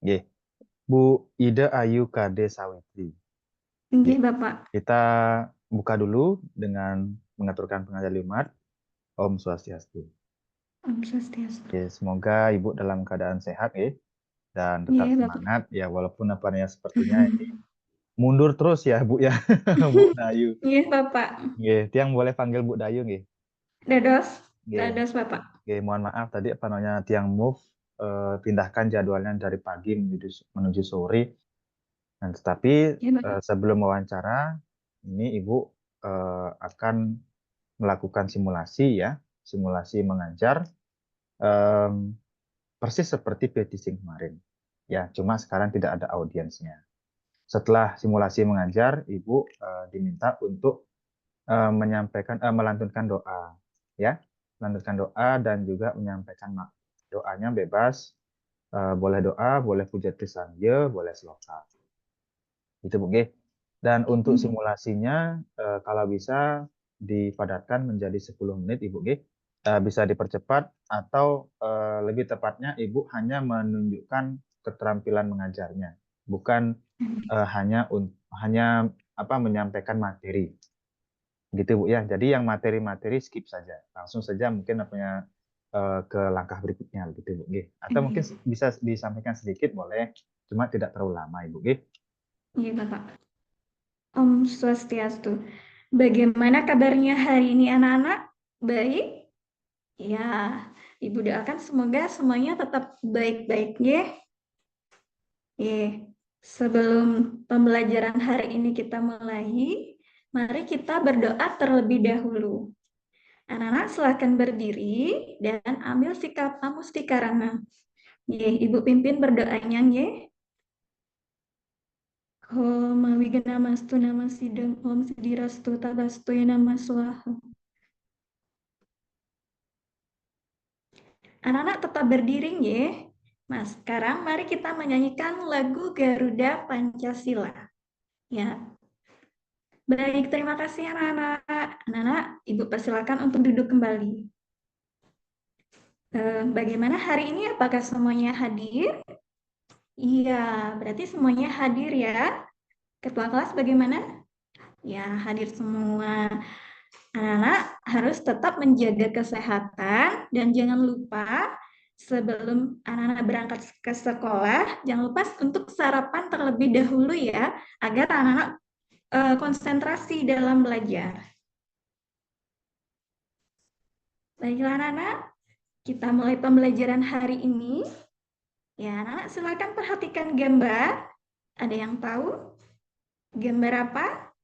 Nggih. Bu Ida Ayu Kade Sawitri. Nggih, Nggih. Bapak. Kita buka dulu dengan mengaturkan pengajian Jumat. Om Swastiastu. Om Swastiastu. Oke, semoga Ibu dalam keadaan sehat ya dan tetap Nggih, Bapak. semangat ya walaupun apa namanya sepertinya ini mundur terus ya Bu ya. Bu Dayu. Nggih, Bapak. Nggih, tiang boleh panggil Bu Dayu nggih. Dados. Nggih. Dados, Bapak. Nggih, mohon maaf tadi apa namanya tiang move pindahkan jadwalnya dari pagi menuju sore. Nah, tetapi Nggih, Bapak. sebelum wawancara ini Ibu akan melakukan simulasi ya, simulasi mengajar em, persis seperti petisi kemarin. Ya, cuma sekarang tidak ada audiensnya. Setelah simulasi mengajar, Ibu diminta untuk melantunkan doa, ya, melantunkan doa dan juga menyampaikan doanya bebas, boleh doa, boleh puja trisanggih, boleh sloka. Itu Bu G. Dan untuk simulasinya, kalau bisa dipadatkan menjadi 10 menit Ibu G. Bisa dipercepat atau lebih tepatnya Ibu hanya menunjukkan keterampilan mengajarnya, bukan hanya menyampaikan materi. Gitu Bu ya. Jadi yang materi-materi skip saja. Langsung saja mungkin ke langkah berikutnya gitu Bu G. Atau mungkin Nggih. bisa disampaikan sedikit boleh, cuma tidak terlalu lama Ibu G. Nggih, Bapak. Om Swastiastu. Bagaimana kabarnya hari ini anak-anak? Baik? Ya, Ibu doakan semoga semuanya tetap baik-baik ya. Sebelum pembelajaran hari ini kita mulai, mari kita berdoa terlebih dahulu. Anak-anak silakan berdiri dan ambil sikap amustikarana. Ibu pimpin berdoanya ya. Om Wiganamastu nama sidang Om Sidirastu Tabastu nama Swaha. Anak-anak tetap berdiri ya. Nah, sekarang mari kita menyanyikan lagu Garuda Pancasila. Ya. Baik, terima kasih anak-anak. Anak-anak, Ibu persilakan untuk duduk kembali. Bagaimana hari ini? Apakah semuanya hadir? Iya, berarti semuanya hadir ya. Ketua kelas bagaimana? Ya, hadir semua. Anak-anak harus tetap menjaga kesehatan dan jangan lupa sebelum anak-anak berangkat ke sekolah, jangan lupa untuk sarapan terlebih dahulu ya, agar anak-anak konsentrasi dalam belajar. Baiklah anak-anak, kita mulai pembelajaran hari ini. Ya, anak-anak silakan perhatikan gambar. Ada yang tahu gambar apa?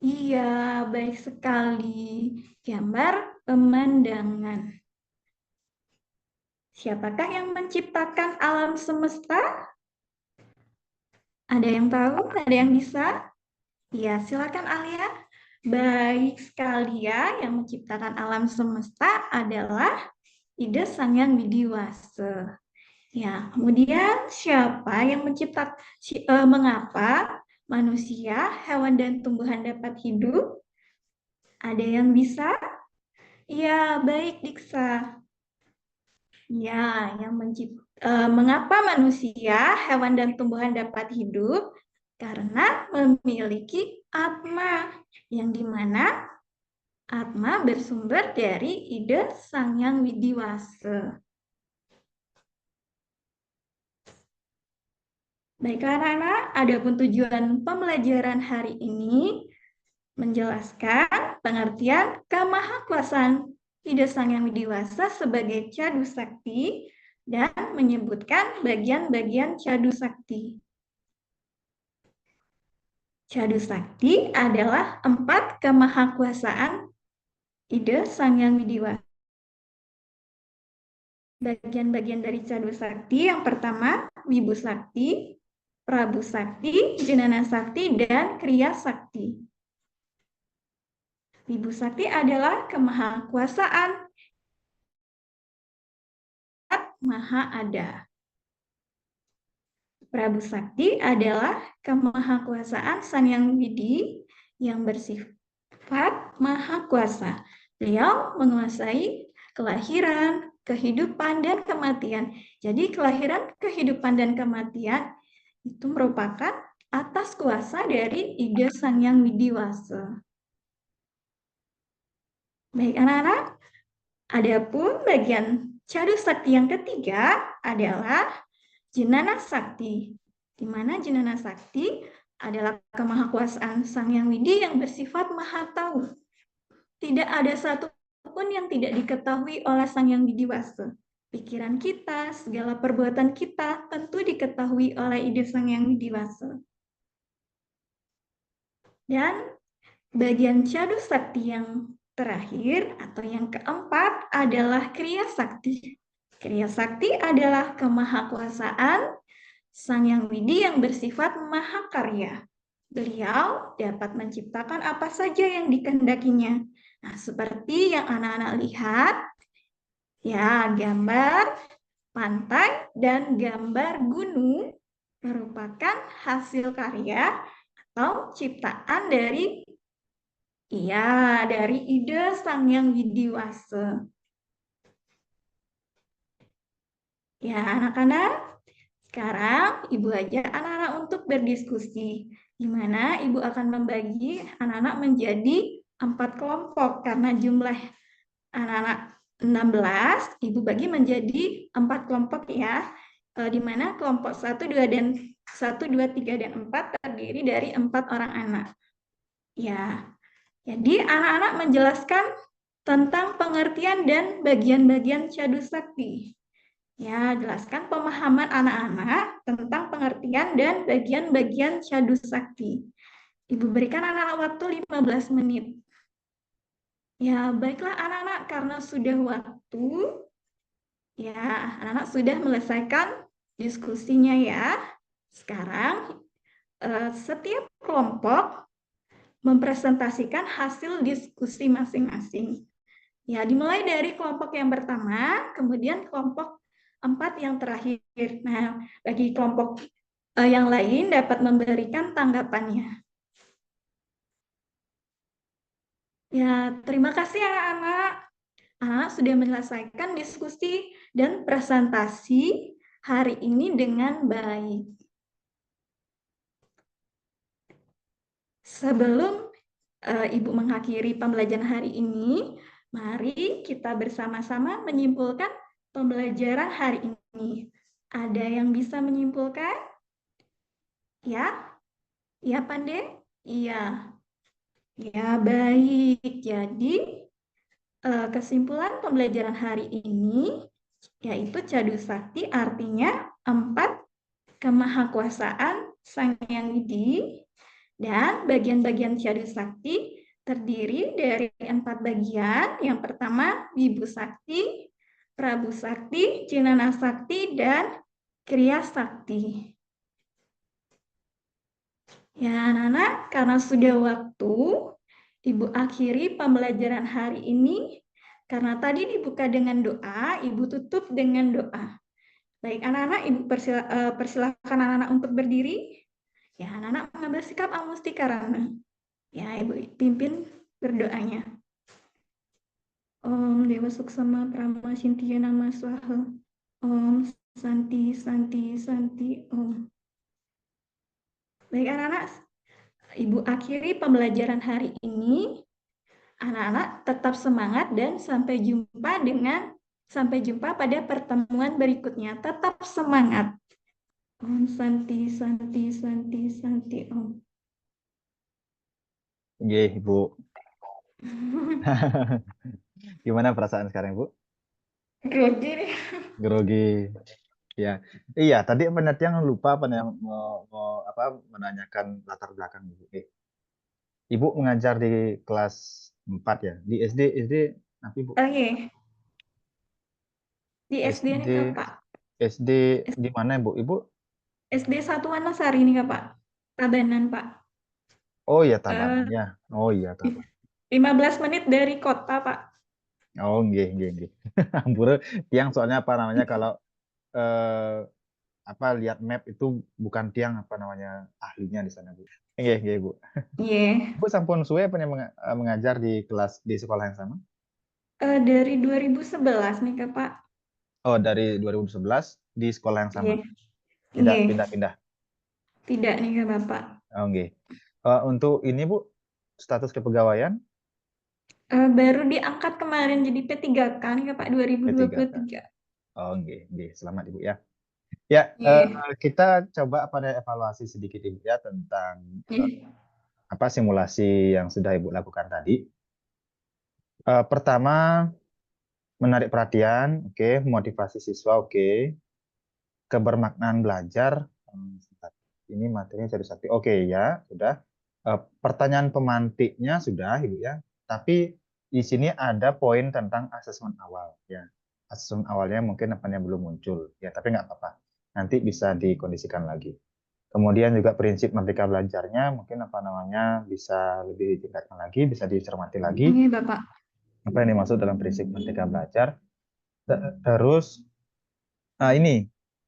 Iya, baik sekali. Gambar pemandangan. Siapakah yang menciptakan alam semesta? Ada yang tahu? Ada yang bisa? Ya, silakan Alia. Baik sekali ya, yang menciptakan alam semesta adalah Ida Sang Hyang Widiwasa. Ya, kemudian siapa yang mengapa manusia, hewan dan tumbuhan dapat hidup? Ada yang bisa? Ya, baik Diksa. Ya, mengapa manusia, hewan dan tumbuhan dapat hidup? Karena memiliki atma, yang dimana atma bersumber dari ide Sang Hyang Widiwasa. Baiklah anak-anak, adapun tujuan pembelajaran hari ini menjelaskan pengertian kemahakuasaan ide Sang Hyang Widiwasa sebagai cadu sakti dan menyebutkan bagian-bagian cadu sakti. Cadu sakti adalah 4 kemahakuasaan ide Sang Hyang Widiwasa. Bagian-bagian dari cadu sakti yang pertama Wibu Sakti, Prabu Sakti, Jenana Sakti, dan Kriya Sakti. Wibu Sakti adalah kemahakuasaan Maha Ada. Prabu Sakti adalah kemahakuasaan Sang Hyang Widi yang bersifat maha kuasa. Beliau menguasai kelahiran, kehidupan, dan kematian. Jadi kelahiran, kehidupan, dan kematian itu merupakan atas kuasa dari ide Sang Yang Widiwasa. Baik anak-anak, adapun bagian Cadu Sakti yang ketiga adalah Jenana Sakti, di mana Jenana Sakti adalah kemahakuasaan Sang Yang Widi yang bersifat maha tahu. Tidak ada satu pun yang tidak diketahui oleh Sang Yang Widiwasa. Pikiran kita, segala perbuatan kita tentu diketahui oleh ide Sang Yang Widiwasa. Dan bagian Cadu Sakti yang terakhir atau yang keempat adalah Kriya Sakti. Kriya Sakti adalah kemahakuasaan Sang Yang Widi yang bersifat mahakarya. Beliau dapat menciptakan apa saja yang dikehendakinya. Nah, seperti yang anak-anak lihat, ya, gambar pantai dan gambar gunung merupakan hasil karya atau ciptaan dari ide Sang Yang Widiwasa. Ya, anak-anak, sekarang Ibu ajak anak-anak untuk berdiskusi, di mana Ibu akan membagi anak-anak menjadi 4 kelompok, karena jumlah anak-anak 16, Ibu bagi menjadi 4 kelompok ya, di mana kelompok 1, 2, 3, dan 4 terdiri dari 4 orang anak. Ya, jadi anak-anak menjelaskan tentang pengertian dan bagian-bagian Cadu Sakti. Ya, jelaskan pemahaman anak-anak tentang pengertian dan bagian-bagian Cadu Sakti. Ibu berikan anak-anak waktu 15 menit. Ya, baiklah anak-anak, karena sudah waktu, ya, anak-anak sudah menyelesaikan diskusinya ya. Sekarang, setiap kelompok mempresentasikan hasil diskusi masing-masing. Ya, dimulai dari kelompok yang pertama, kemudian kelompok 4 yang terakhir. Nah, bagi kelompok yang lain dapat memberikan tanggapannya. Ya, terima kasih anak-anak. Anak sudah menyelesaikan diskusi dan presentasi hari ini dengan baik. Sebelum Ibu mengakhiri pembelajaran hari ini, mari kita bersama-sama menyimpulkan pembelajaran hari ini. Ada yang bisa menyimpulkan? Ya? Ya, Pande? Iya. Ya, baik. Jadi, kesimpulan pembelajaran hari ini yaitu Cadu Sakti artinya 4 kemahakuasaan Sang Yang Widi, dan bagian-bagian Cadu Sakti terdiri dari 4 bagian. Yang pertama, Wibu Sakti, Prabu Sakti, Jenana Sakti, dan Kriya Sakti. Ya, anak-anak, karena sudah waktu, Ibu akhiri pembelajaran hari ini. Karena tadi dibuka dengan doa, Ibu tutup dengan doa. Baik, anak-anak, Ibu persilakan anak-anak untuk berdiri. Ya, anak-anak mengambil sikap amustikarana. Ya, Ibu pimpin berdoanya. Om Dewa Suksama Prama Sintiya Nama Swaha. Om Santi Santi Santi Om. Baik anak-anak, Ibu akhiri pembelajaran hari ini. Anak-anak tetap semangat dan sampai jumpa pada pertemuan berikutnya. Tetap semangat. Om Santi Santi Santi Santi Om. Iya, Ibu. Gimana perasaan sekarang, Bu? Grogi nih. Grogi. Ya, iya. Tadi penelitian lupa yang menanyakan latar belakang Ibu. Ibu mengajar di kelas 4 ya, di SD apa Ibu? Oke. Di SD ini SD Kak, SD di mana Ibu? Ibu? SD Satuan Sari ini Kak, Pak. Tabanan Pak. Oh iya, Tabanan ya. Oh iya, Tabanan. 15 menit dari kota Pak. Oh nggih, nggih, nggih. Ampura tiang soalnya apa namanya kalau lihat map itu bukan tiang ahlinya di sana, Bu. Nggih, nggih, Bu. Iya. Bu sampun suwe mengajar di kelas di sekolah yang sama? Dari 2011 nih Kak, Pak. Oh, dari 2011 di sekolah yang sama. Iya. Tidak Iya. pindah-pindah. Tidak nih Kak, Bapak. Oke. Untuk ini Bu, status kepegawaian Baru diangkat kemarin jadi P3K nih Kak, Pak, P3K. 2023. Oh, oke. Selamat Ibu ya. Ya, Iya. kita coba pada evaluasi sedikit Ibu ya tentang Iya. apa simulasi yang sudah Ibu lakukan tadi. Pertama, menarik perhatian, oke, motivasi siswa, oke, kebermaknaan belajar, ini materinya jadi sakti, oke ya, sudah. Pertanyaan pemantiknya sudah, Ibu ya. Tapi di sini ada poin tentang asesmen awal, ya. Asesmen awalnya mungkin apanya belum muncul, ya, tapi nggak apa-apa. Nanti bisa dikondisikan lagi. Kemudian juga prinsip merdeka belajarnya mungkin apa namanya bisa lebih ditingkatkan lagi, bisa dicermati lagi Iya, Bapak. apa yang dimaksud dalam prinsip merdeka belajar. Terus ini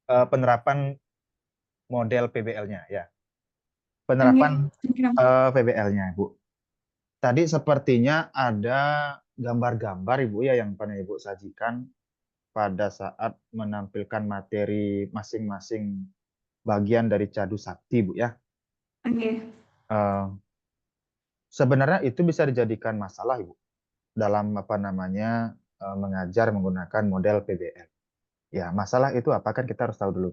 penerapan model PBL-nya ya. Iya. Penerapan PBL-nya, Bu. Tadi sepertinya ada gambar-gambar Ibu ya yang pernah Ibu sajikan pada saat menampilkan materi masing-masing bagian dari Cadu Sakti, Bu ya. Iya. Eh, Sebenarnya itu bisa dijadikan masalah, Ibu, dalam apa namanya mengajar menggunakan model PBL. Ya, masalah itu apa kan kita harus tahu dulu.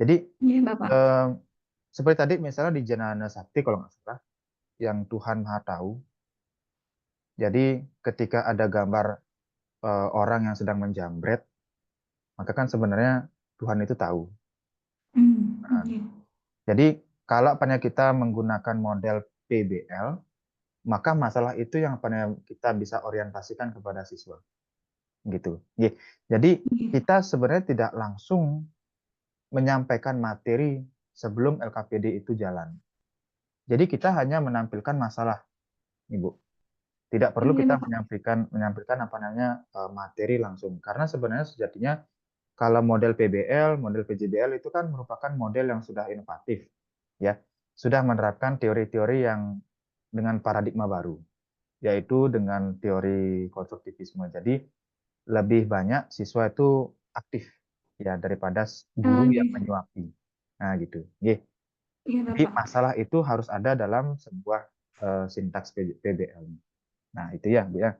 Jadi Iya, Bapak. seperti tadi misalnya di Janana Sakti kalau nggak salah, yang Tuhan Maha Tahu. Jadi ketika ada gambar orang yang sedang menjamret, maka kan sebenarnya Tuhan itu tahu. Nah, Iya. jadi kalau kita menggunakan model PBL, maka masalah itu yang kita bisa orientasikan kepada siswa. Gitu. Jadi Iya. kita sebenarnya tidak langsung menyampaikan materi sebelum LKPD itu jalan. Jadi kita hanya menampilkan masalah, Ibu. Tidak perlu Iya, kita Bapak. menyampaikan apa namanya materi langsung. Karena sebenarnya sejatinya kalau model PBL, model PJBL itu kan merupakan model yang sudah inovatif, ya, sudah menerapkan teori-teori yang dengan paradigma baru, yaitu dengan teori konstruktivisme. Jadi lebih banyak siswa itu aktif, ya, daripada guru yang Iya. menyuapi. Nah, gitu. Iya, Jadi Bapak. masalah itu harus ada dalam sebuah sintaks PBL. Nah, itu ya, Bu ya.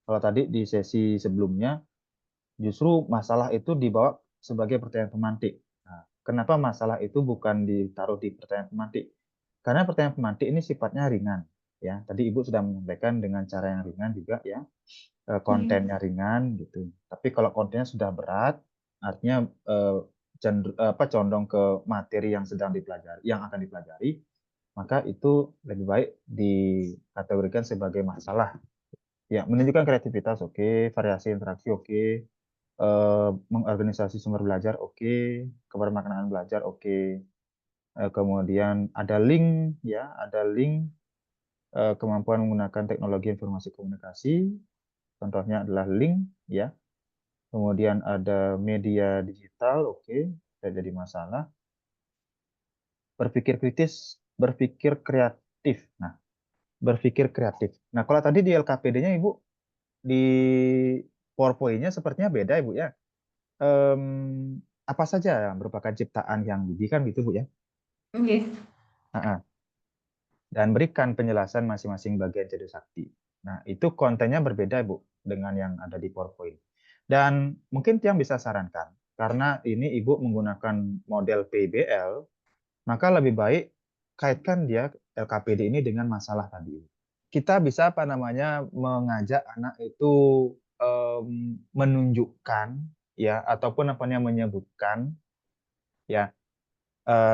Kalau tadi di sesi sebelumnya, justru masalah itu dibawa sebagai pertanyaan pemantik. Nah, kenapa masalah itu bukan ditaruh di pertanyaan pemantik? Karena pertanyaan pemantik ini sifatnya ringan. Ya, tadi Ibu sudah menyampaikan dengan cara yang ringan juga ya, Iya. kontennya ringan gitu. Tapi kalau kontennya sudah berat, artinya condong ke materi yang sedang dipelajari, yang akan dipelajari, maka itu lebih baik dikategorikan sebagai masalah. Ya, menunjukkan kreativitas oke, variasi interaksi oke, mengorganisasi sumber belajar oke, kebermaknaan belajar oke. Kemudian ada link ya, ada link kemampuan menggunakan teknologi informasi komunikasi, contohnya adalah link ya. Kemudian ada media digital oke, tidak jadi masalah. Berpikir kritis, berpikir kreatif. Nah, berpikir kreatif. Nah, kalau tadi di LKPD-nya Ibu di PowerPoint-nya sepertinya beda Ibu ya. Apa saja yang merupakan ciptaan yang Bibi kan gitu Bu ya. Iya. Nah, dan berikan penjelasan masing-masing bagian jadi sakti. Nah, itu kontennya berbeda Bu dengan yang ada di PowerPoint. Dan mungkin Tiang bisa sarankan, karena ini Ibu menggunakan model PBL, maka lebih baik kaitkan dia LKPD ini dengan masalah tadi. Kita bisa apa namanya mengajak anak itu menunjukkan ya ataupun apa namanya menyebutkan ya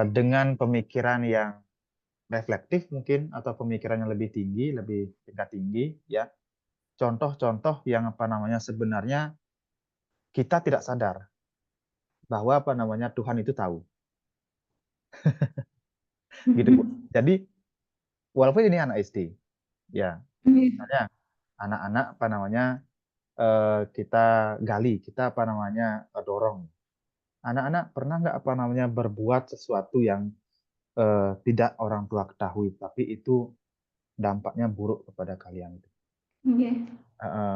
dengan pemikiran yang reflektif mungkin atau pemikiran yang lebih tinggi, lebih tingkat tinggi ya. Contoh-contoh yang apa namanya sebenarnya kita tidak sadar bahwa apa namanya Tuhan itu tahu. Gitu Bu. Jadi walaupun ini anak SD ya, Iya. misalnya anak-anak apa namanya kita gali, kita apa namanya dorong. Anak-anak pernah nggak apa namanya berbuat sesuatu yang tidak orang tua ketahui, tapi itu dampaknya buruk kepada kalian. Iya.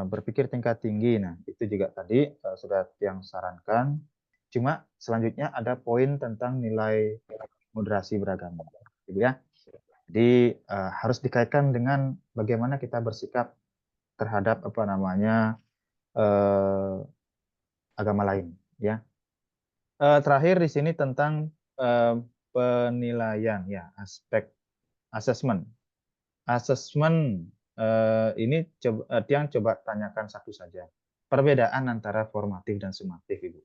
Berpikir tingkat tinggi. Nah, itu juga tadi sudah yang sarankan. Cuma selanjutnya ada poin tentang nilai moderasi beragama. Gitu ya. Jadi harus dikaitkan dengan bagaimana kita bersikap terhadap apa namanya eh, agama lain. Ya. Terakhir di sini tentang penilaian, ya aspek assessment. Asesmen ini yang coba tanyakan satu saja. Perbedaan antara formatif dan sumatif, Ibu.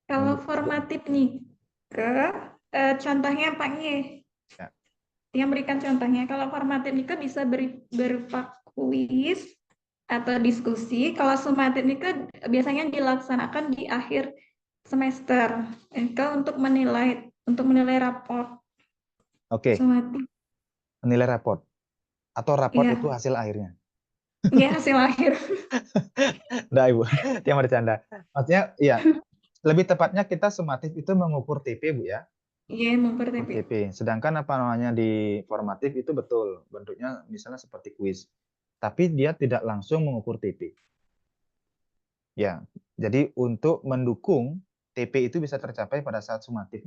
Kalau Menurut Ibu, formatif nih, contohnya Pak Nge, ya. yang berikan contohnya. Kalau formatif itu bisa berupa kuis atau diskusi. Kalau sumatif itu biasanya dilaksanakan di akhir semester. Itu untuk menilai raport Oke, sumatif. menilai raport. Atau raport itu Iya, hasil akhirnya. iya hasil akhir. Enggak, Ibu. Dia bercanda. Maksudnya, ya, lebih tepatnya kita sumatif itu mengukur TP, Bu, ya. Iya, Mengukur mempertipi. TP. Sedangkan apa namanya di formatif itu betul. Bentuknya misalnya seperti kuis. Tapi dia tidak langsung mengukur TP. Ya, jadi untuk mendukung TP itu bisa tercapai pada saat sumatif.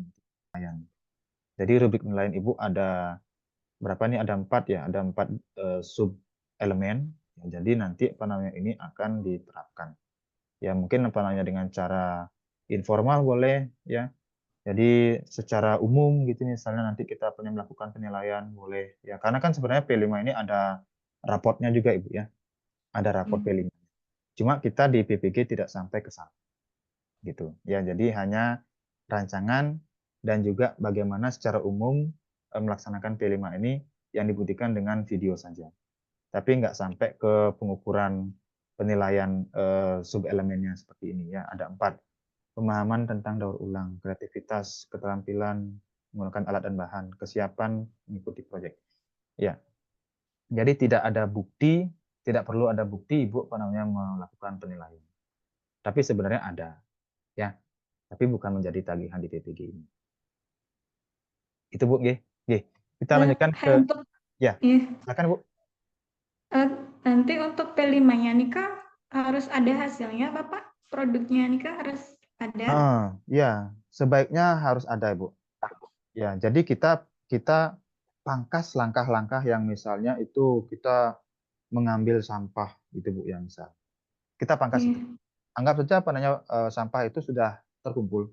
Jadi rubrik penilaian Ibu ada berapa nih? Ada 4 ya, ada 4 sub elemen. Ya, jadi nanti apa namanya ini akan diterapkan. Ya mungkin apa namanya dengan cara informal boleh ya. Jadi secara umum gitu misalnya nanti kita punya melakukan penilaian boleh ya. Karena kan sebenarnya P5 ini ada raportnya juga Ibu ya. Ada raport Hmm. P5. Cuma kita di PPG tidak sampai ke sana gitu. Ya, jadi hanya rancangan dan juga bagaimana secara umum melaksanakan P5 ini yang dibuktikan dengan video saja. Tapi nggak sampai ke pengukuran penilaian sub-elemennya seperti ini ya. Ada 4. Pemahaman tentang daur ulang, kreativitas, keterampilan menggunakan alat dan bahan, kesiapan mengikuti proyek. Ya, jadi tidak ada bukti, tidak perlu ada bukti Ibu apa namanya melakukan penilaian. Tapi sebenarnya ada, ya. Tapi bukan menjadi tagihan di TPG ini. Itu Bu, nggih. Nggih. Kita lanjutkan ke Untuk ya. ya, Silakan Bu. eh, nanti untuk P5-nya nih Kak harus ada hasilnya Bapak. Produknya nih Kak harus ada. Ya, sebaiknya harus ada, Bu. Ya, jadi kita kita pangkas langkah-langkah yang misalnya itu kita mengambil sampah gitu Bu, yang misal. Kita pangkas itu. Iya. Anggap saja apa namanya sampah itu sudah terkumpul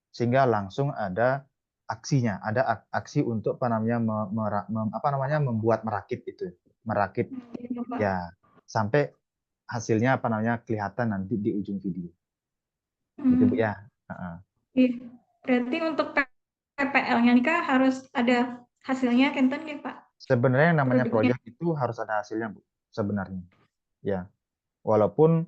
sehingga langsung ada aksinya, ada aksi untuk apa namanya apa namanya membuat merakit itu. Merakit Iya, Bapak. ya sampai hasilnya apa namanya kelihatan nanti di ujung video. Gitu Bu Hmm. ya. Heeh. Iya. Berarti untuk PPL-nya nih Kak harus ada hasilnya Kenten ya Pak Sebenarnya yang namanya produknya. proyek itu harus ada hasilnya Bu. Sebenarnya. Ya. Walaupun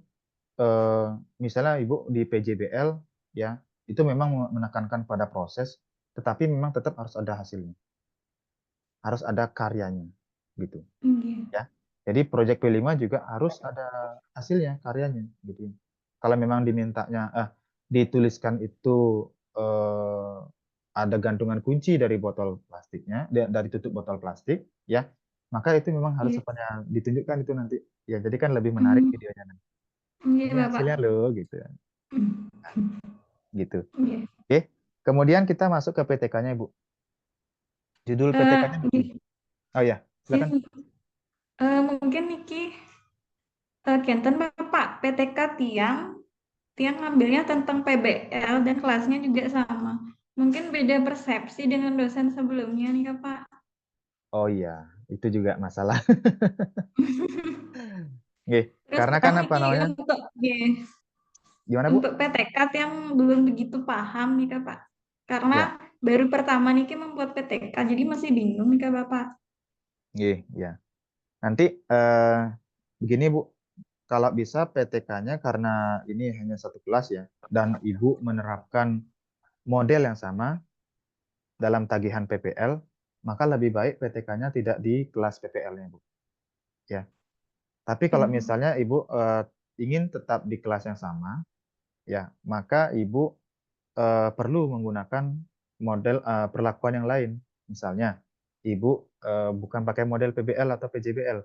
eh, misalnya Ibu di PJBL ya itu memang menekankan pada proses, tetapi memang tetap harus ada hasilnya, harus ada karyanya, gitu Iya. ya. Jadi proyek P5 juga harus ada hasilnya, karyanya, gitu. Kalau memang dimintanya, dituliskan itu eh, ada gantungan kunci dari botol plastiknya, dari tutup botol plastik, ya, maka itu memang harus Iya. sepanjang ditunjukkan itu nanti, ya. Jadi kan lebih menarik Hmm. videonya nanti. Iya Ini Bapak. hasilnya loh, gitu, Hmm. gitu. Iya. Oke, kemudian kita masuk ke PTK-nya, Ibu. Judul PTK-nya begini. Iya. Oh ya, silakan. Iya. Mungkin Niki Kenten Bapak PTK tiang tiang ngambilnya tentang PBL dan kelasnya juga sama. Mungkin beda persepsi dengan dosen sebelumnya nih Kak, Pak. Oh iya, itu juga masalah. Oke, Terus karena kan kan apa Niki namanya? Gimana, Bu? untuk PTK yang belum begitu paham nih Kak, Pak. Karena Ya, baru pertama Niki membuat PTK, jadi masih bingung nih Kak, Bapak. ya. Nanti begini, Bu. Kalau bisa PTK-nya karena ini hanya satu kelas ya, dan Ibu menerapkan model yang sama dalam tagihan PPL, maka lebih baik PTK-nya tidak di kelas PPL-nya, Bu. Ya. Tapi kalau Ya. misalnya Ibu ingin tetap di kelas yang sama, ya, maka Ibu perlu menggunakan model perlakuan yang lain. Misalnya, Ibu bukan pakai model PBL atau PJBL,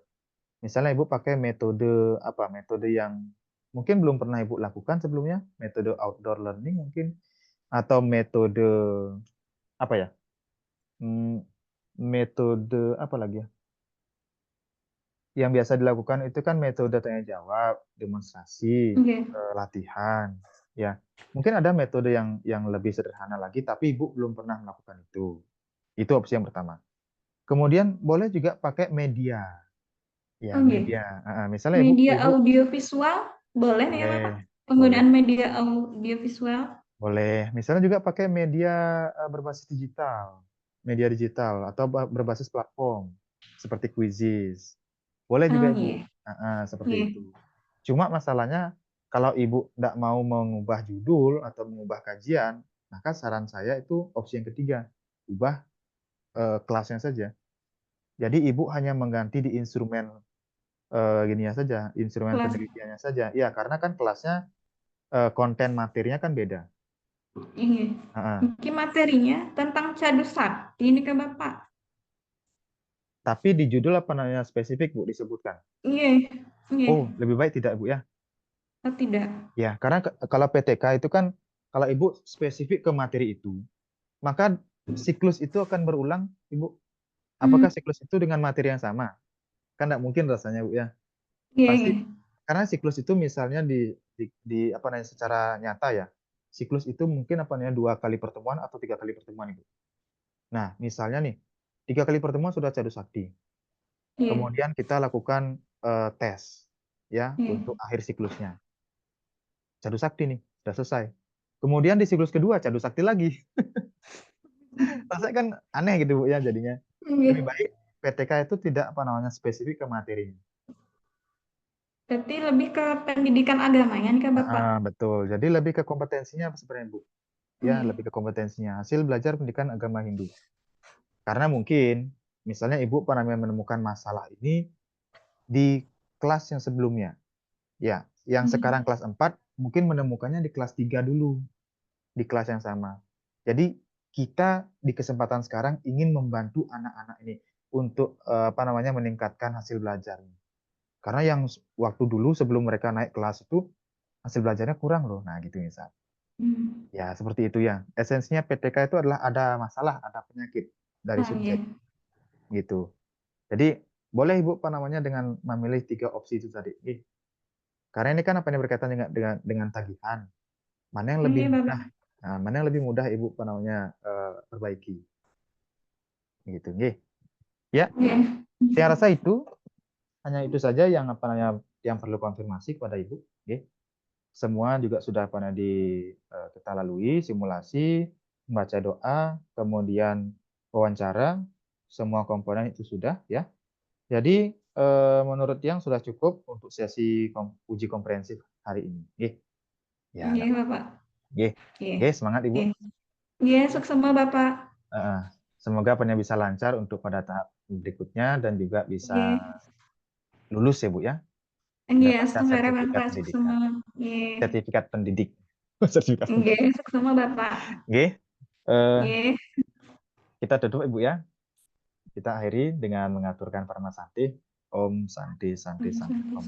Misalnya Ibu pakai metode apa? Metode yang mungkin belum pernah Ibu lakukan sebelumnya, metode outdoor learning mungkin atau metode apa ya? Hmm, metode apa lagi ya? Yang biasa dilakukan itu kan metode tanya jawab, demonstrasi, Oke. latihan, ya. Mungkin ada metode yang lebih sederhana lagi, tapi Ibu belum pernah melakukan itu. Itu opsi yang pertama. Kemudian boleh juga pakai media, ya Oke. media. Misalnya Ibu, Media Ibu audiovisual boleh ya, Bapak? boleh, boleh, Penggunaan media audiovisual. boleh. Misalnya juga pakai media berbasis digital, media digital atau berbasis platform seperti Quizizz. Boleh juga Oh Ibu, iya. seperti Iya. itu. Cuma masalahnya kalau Ibu tidak mau mengubah judul atau mengubah kajian, maka saran saya itu opsi yang ketiga, ubah kelasnya saja. Jadi Ibu hanya mengganti di instrumen gininya saja, instrumen Kelas. penelitiannya saja. Ya, karena kan kelasnya konten materinya kan beda. Iya. Heeh. Mungkin materinya tentang Cadu Sakti ini ke Bapak. Tapi di judul apa namanya spesifik Bu disebutkan. Iya. Iya. Oh, lebih baik tidak Bu ya. Oh, tidak. Ya, karena kalau PTK itu kan kalau Ibu spesifik ke materi itu, maka siklus itu akan berulang, Ibu. Hmm. Apakah siklus itu dengan materi yang sama? Kan tidak mungkin rasanya, Bu ya. Iya, Pasti iya. karena siklus itu misalnya di apa namanya secara nyata ya. Siklus itu mungkin apa namanya 2 kali pertemuan atau 3 kali pertemuan, Ibu. Nah, misalnya nih, 3 kali pertemuan sudah Cadu Sakti. Iya. Kemudian kita lakukan tes ya Iya. untuk akhir siklusnya. Cadu Sakti nih, sudah selesai. Kemudian di siklus kedua Cadu Sakti lagi. Rasanya kan aneh gitu Bu ya jadinya. Lebih Iya. baik PTK itu tidak apa namanya spesifik ke materinya. Berarti lebih ke pendidikan agamanya nih, Kak Bapak. Betul. Jadi lebih ke kompetensinya sebenarnya Bu. Ya, Iya. lebih ke kompetensinya. Hasil belajar pendidikan agama Hindu. Karena mungkin misalnya Ibu pernah menemukan masalah ini di kelas yang sebelumnya. Ya, yang Hmm. sekarang kelas 4 mungkin menemukannya di kelas 3 dulu, di kelas yang sama. Jadi kita di kesempatan sekarang ingin membantu anak-anak ini untuk apa namanya meningkatkan hasil belajarnya. Karena yang waktu dulu sebelum mereka naik kelas itu hasil belajarnya kurang loh. Nah, gitu misal. Hmm. Ya, seperti itu ya. Esensinya PTK itu adalah ada masalah, ada penyakit dari Ah, iya. subjek gitu. Jadi boleh Ibu apa namanya dengan memilih 3 opsi itu tadi. Karena ini kan apa yang berkaitan dengan tagihan. Mana yang lebih Iya, mudah? Bapak. Nah, mana yang lebih mudah Ibu apa namanya perbaiki gitu. Nggih. Ya, Iya. saya rasa itu hanya itu saja yang apa namanya yang perlu konfirmasi kepada Ibu. Nggih. Semua juga sudah pernah kita lalui simulasi, membaca doa, kemudian wawancara, semua komponen itu sudah ya. Jadi menurut yang sudah cukup untuk sesi uji komprehensif hari ini. Nggih. Ya, Iya, enggak apa-apa. Bapak. Nggih. Iya. Nggih, semangat Ibu. Iya. Iya, sukses sama Bapak. Heeh. Semoga pennya bisa lancar untuk pada tahap berikutnya dan juga bisa Iya. lulus ya Bu ya, Iya, mendapatkan sukses sertifikat Bapak. Sukses pendidikan. sama. Iya. Sertifikat pendidik. Sertifikat Iya, pendidik. sukses sama Bapak. Nggih, eh, Iya. kita tutup Ibu ya. Kita akhiri dengan mengaturkan Parama Santi. Om Santi Santi Santi Om.